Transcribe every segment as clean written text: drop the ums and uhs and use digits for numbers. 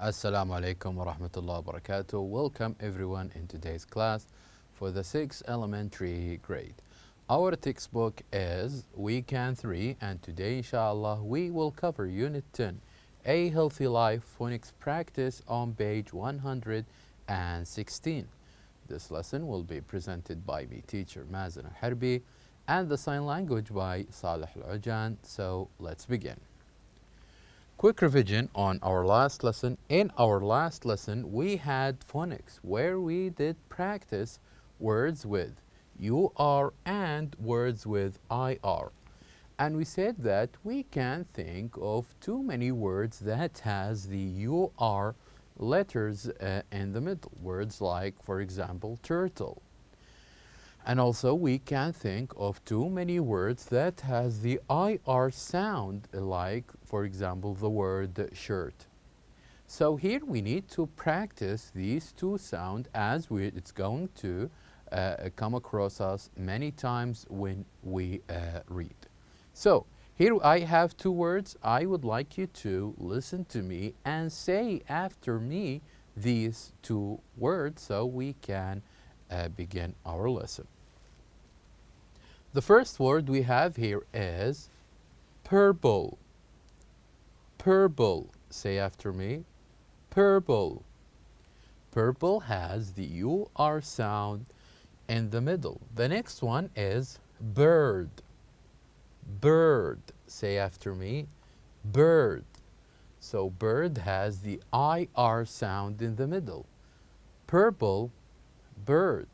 Assalamu alaikum wa rahmatullahi wa barakatuh. Welcome everyone in today's class for the 6th elementary grade. Our textbook is Weekend 3 and today inshallah we will cover Unit 10, A Healthy Life Phonics Practice on page 116. This lesson will be presented by me teacher Mazen Al-Harbi and the sign language by Salih Al-Ujan. So let's begin. Quick revision on our last lesson. In our last lesson, we had phonics where we did practice words with UR and words with IR. And we said that we can think of too many words that has the UR letters in the middle. Words like, for example, turtle. And also we can think of too many words that has the IR sound, like, for example, the word shirt. So here we need to practice these two sounds as it's going to come across us many times when we read. So here I have two words. I would like you to listen to me and say after me these two words so we can begin our lesson. The first word we have here is purple. Purple. Say after me. Purple. Purple has the UR sound in the middle. The next one is bird. Bird. Say after me. Bird. So bird has the IR sound in the middle. Purple, bird.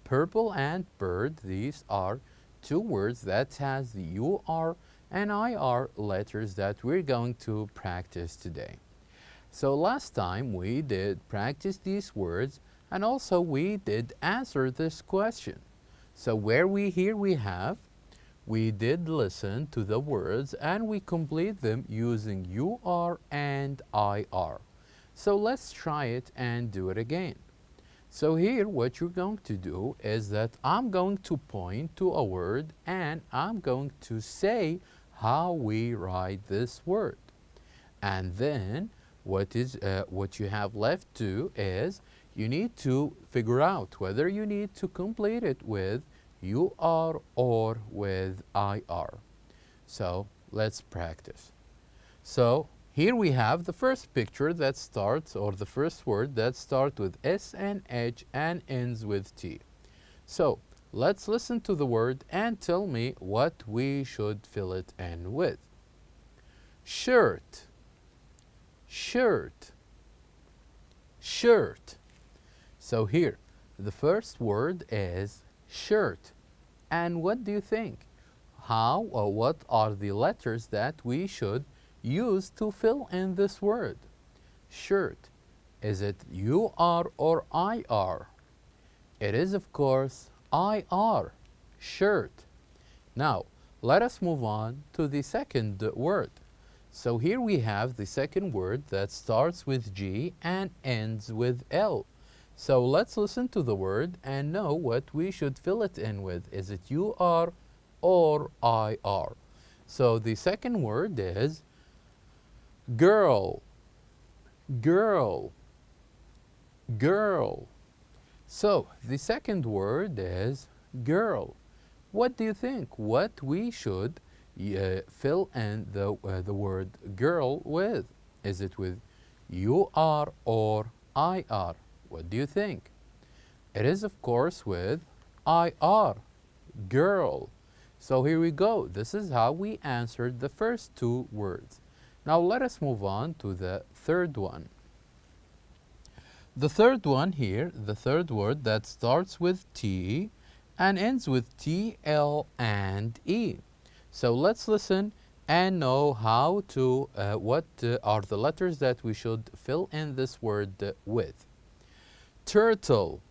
Purple and bird, these are two words that has the UR and IR letters that we're going to practice today. So last time we did practice these words and also we did answer this question. So where we did listen to the words and we complete them using UR and IR. So let's try it and do it again. So here what you're going to do is that I'm going to point to a word and I'm going to say how we write this word. And then what you have left to is you need to figure out whether you need to complete it with UR or with IR. So let's practice. So here we have the first picture that starts, or the first word that starts with S and H and ends with T. So let's listen to the word and tell me what we should fill it in with. Shirt. Shirt. Shirt. So here, the first word is shirt. And what do you think? How or what are the letters that we should use to fill in this word? Shirt. Is it UR or IR? It is, of course, IR. Shirt. Now, let us move on to the second word. So here we have the second word that starts with G and ends with L. So let's listen to the word and know what we should fill it in with. Is it UR or IR? So the second word is girl. Girl. Girl. So the second word is girl. What do you think? What we should fill in the word girl with? Is it with UR or IR? What do you think? It is, of course, with IR. Girl. So here we go. This is how we answered the first two words. Now let us move on to the third one. The third one here, the third word that starts with T and ends with T, L, and E. So let's listen and know how to, what are the letters that we should fill in this word with. Turtle.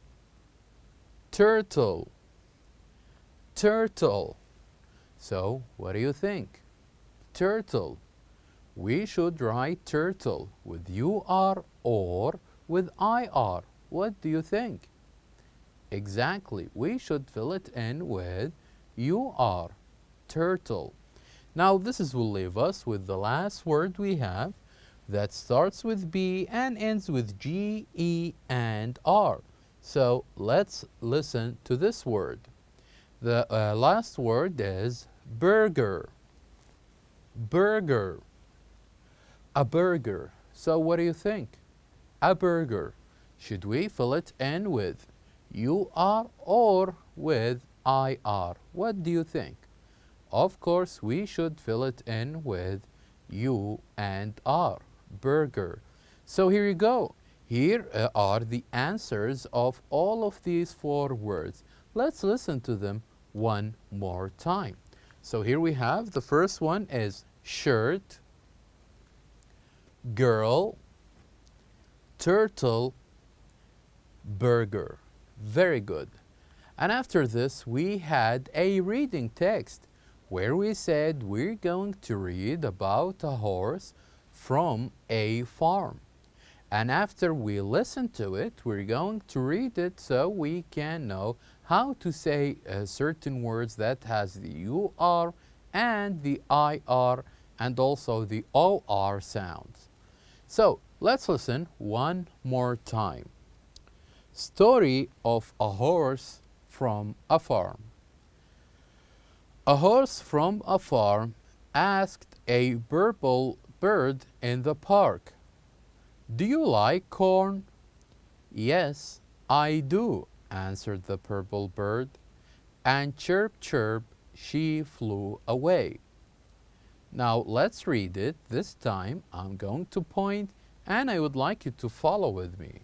Turtle. Turtle. So what do you think? Turtle. We should write turtle with UR or with IR. What do you think? Exactly. We should fill it in with UR. Turtle. Now this will leave us with the last word we have, that starts with B and ends with G, E, and R. So let's listen to this word. The last word is burger. Burger. A burger. So what do you think? A burger. Should we fill it in with UR or with IR? What do you think? Of course, we should fill it in with U and R. Burger. So here you go. Here are the answers of all of these 4 words. Let's listen to them one more time. So here we have the first one is shirt, girl, turtle, burger. Very good. And after this, we had a reading text where we said we're going to read about a horse from a farm. And after we listen to it, we're going to read it so we can know how to say certain words that has the UR and the IR and also the OR sounds. So let's listen one more time. Story of a horse from a farm. A horse from a farm asked a purple bird in the park, "Do you like corn?" "Yes, I do," answered the purple bird, and chirp, chirp, she flew away. Now let's read it. This time I'm going to point and I would like you to follow with me.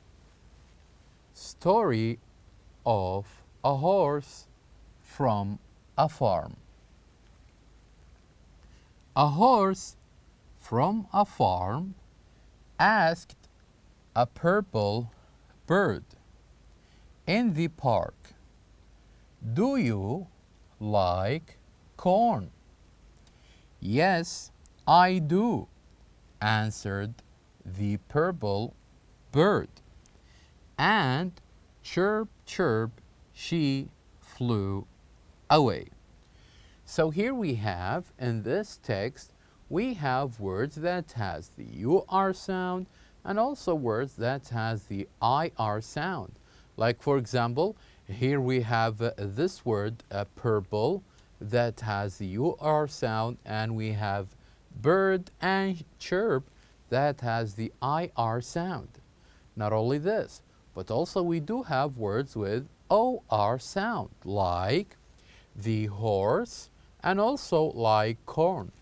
Story of a horse from a farm. A horse from a farm asked a purple bird in the park, "Do you like corn?" "Yes, I do," answered the purple bird, and chirp, chirp, she flew away. So here we have, in this text, we have words that has the UR sound and also words that has the IR sound. Like for example, here we have this word purple that has the UR sound, and we have bird and chirp that has the IR sound. Not only this, but also we do have words with OR sound, like the horse and also like corn.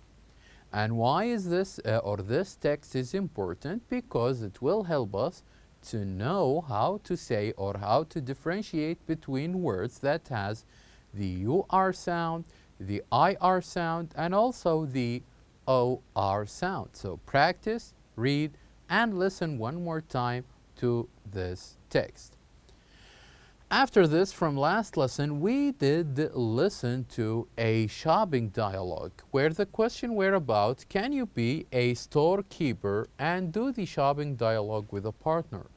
And why is this or this text is important? Because it will help us to know how to say or how to differentiate between words that has the UR sound, the IR sound, and also the OR sound. So practice, read, and listen one more time to this text. After this, from last lesson, we did listen to a shopping dialogue where the question were about, can you be a storekeeper and do the shopping dialogue with a partner?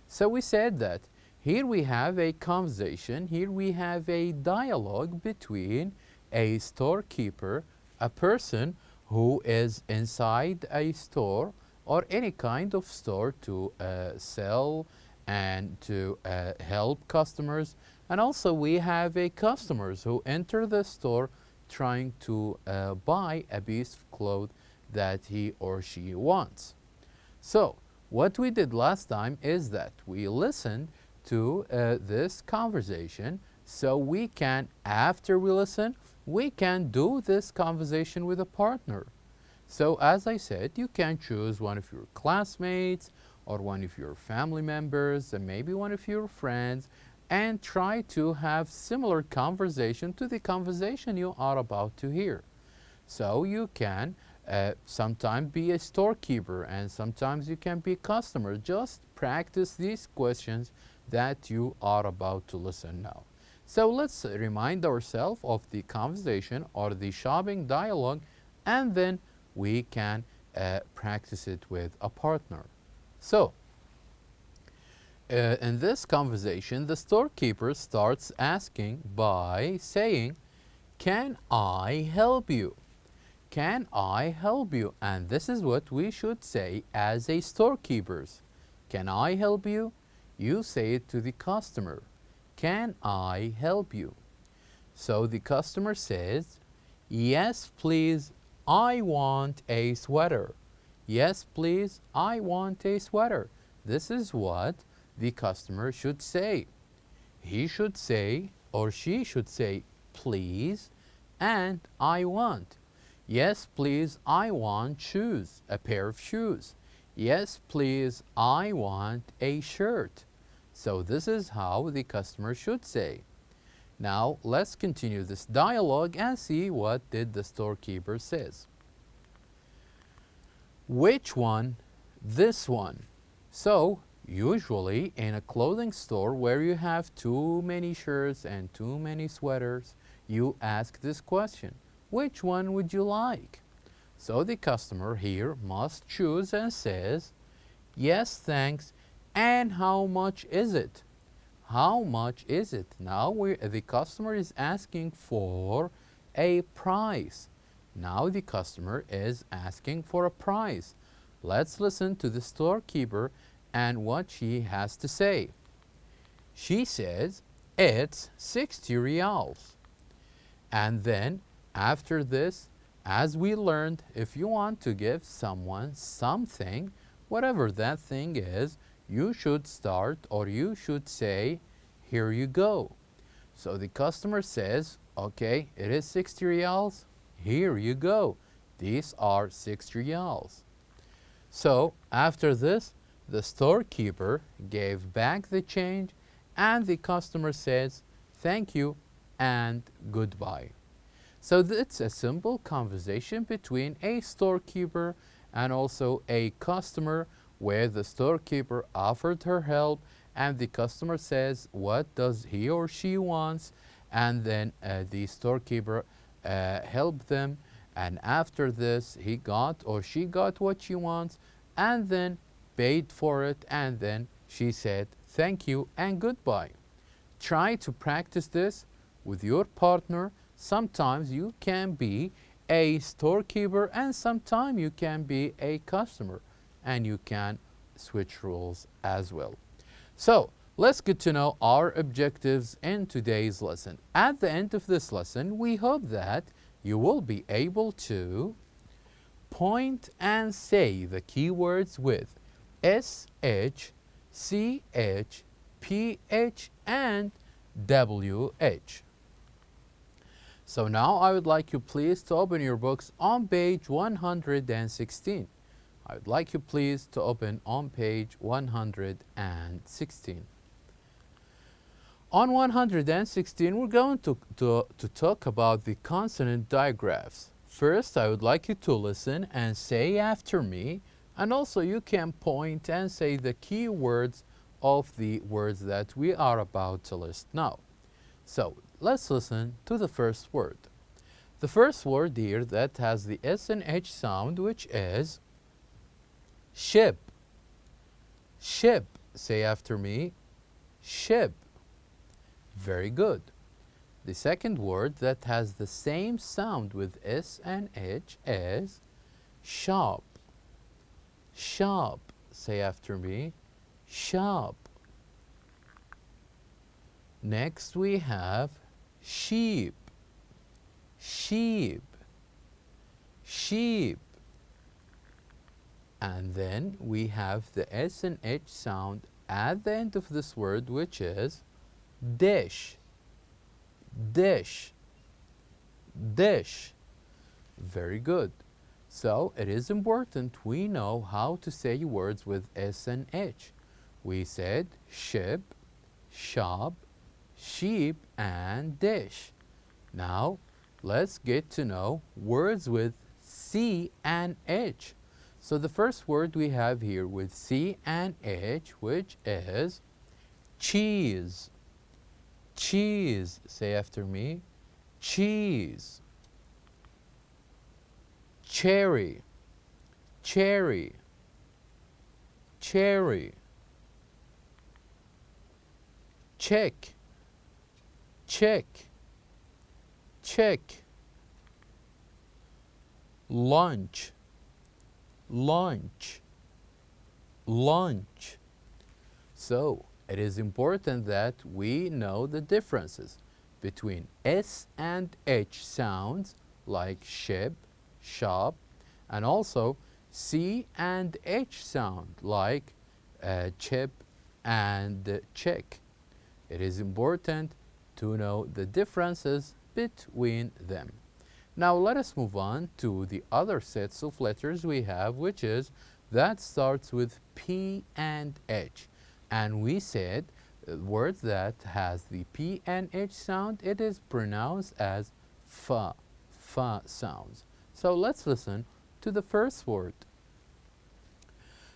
So we said that here we have a conversation, here we have a dialogue between a storekeeper, a person who is inside a store or any kind of store to sell and to help customers. And also we have a customers who enter the store trying to buy a piece of cloth that he or she wants. So what we did last time is that we listened to this conversation so we can, after we listen, we can do this conversation with a partner. So as I said, you can choose one of your classmates or one of your family members and maybe one of your friends and try to have similar conversation to the conversation you are about to hear. So you can sometimes be a storekeeper and sometimes you can be a customer. Just practice these questions that you are about to listen now. So let's remind ourselves of the conversation or the shopping dialogue, and then we can practice it with a partner. So, in this conversation, the storekeeper starts asking by saying, "Can I help you? Can I help you? And this is what we should say as a storekeepers. Can I help you? You say it to the customer. Can I help you? So the customer says, yes, please, I want a sweater. Yes, please, I want a sweater. This is what the customer should say. He should say, or she should say, please, and I want. Yes, please, I want shoes, a pair of shoes. Yes, please, I want a shirt. So this is how the customer should say. Now, let's continue this dialogue and see what did the storekeeper says. Which one? This one. So, usually in a clothing store where you have too many shirts and too many sweaters, you ask this question. Which one would you like? So the customer here must choose and says, yes, thanks. And how much is it? How much is it? Now the customer is asking for a price. Now the customer is asking for a price. Let's listen to the storekeeper and what she has to say. She says, it's 60 reals. And then after this, as we learned, if you want to give someone something, whatever that thing is, you should start or you should say, here you go. So the customer says, okay, it is 60 reals. Here you go. These are 60 reals. So after this, the storekeeper gave back the change and the customer says, thank you and goodbye. So it's a simple conversation between a storekeeper and also a customer where the storekeeper offered her help and the customer says what does he or she wants, and then the storekeeper helped them, and after this he got or she got what she wants and then paid for it, and then she said thank you and goodbye. Try to practice this with your partner. Sometimes you can be a storekeeper and sometimes you can be a customer, and you can switch roles as well. So let's get to know our objectives in today's lesson. At the end of this lesson, we hope that you will be able to point and say the keywords with SH, CH, PH, and WH. So now I would like you please to open your books on page 116. I would like you please to open on page 116. On 116, we're going to talk about the consonant digraphs. First, I would like you to listen and say after me, and also you can point and say the key words of the words that we are about to list now. So let's listen to the first word. The first word here that has the S and H sound, which is ship. Ship. Say after me, ship. Very good. The second word that has the same sound with S and H is shop. Shop. Say after me, shop. Next we have sheep. Sheep. Sheep. And then we have the S and H sound at the end of this word, which is dish. Dish. Dish. Very good. So it is important we know how to say words with S and H. We said ship, shop, sheep, and dish. Now let's get to know words with C and H. So the first word we have here with C and H, which is cheese. Cheese. Say after me, cheese. Cherry. Cherry. Cherry. Check. Check. Check. lunch, lunch, lunch. So it is important that we know the differences between S and H sounds like ship, shop, and also C and H sound like chip and check. It is important to know the differences between them. Now let us move on to the other sets of letters we have, which is that starts with P and H. And we said words that has the P and H sound, it is pronounced as fa, fa sounds. So let's listen to the first word.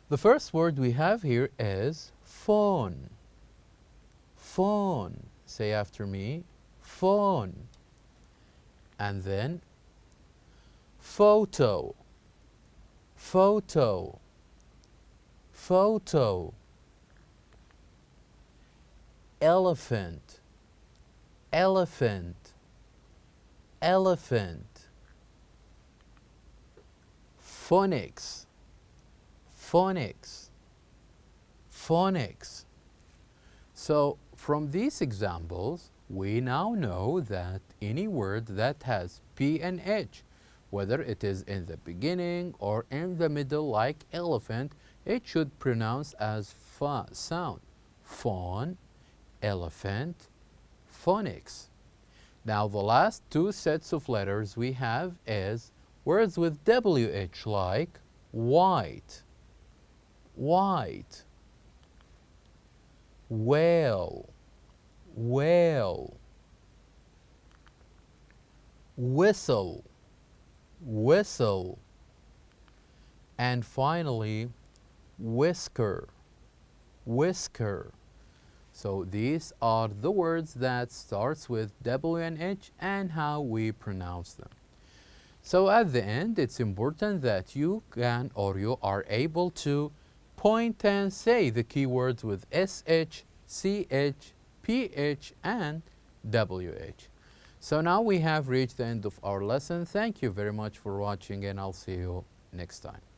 The first word we have here is phone. Phone. Say after me, phone. And then photo, photo, photo. Elephant, elephant, elephant. Phonics, phonics, phonics. So from these examples, we now know that any word that has P and H, whether it is in the beginning or in the middle like elephant, it should pronounce as fa sound. Phone, elephant, phonics. Now the last two sets of letters we have is words with WH like white, white, whale, whale, whistle, whistle, and finally whisker, whisker. So these are the words that starts with W and H and how we pronounce them. So at the end, it's important that you can or you are able to point and say the keywords with SH, CH, PH, and WH. So now we have reached the end of our lesson. Thank you very much for watching, and I'll see you next time.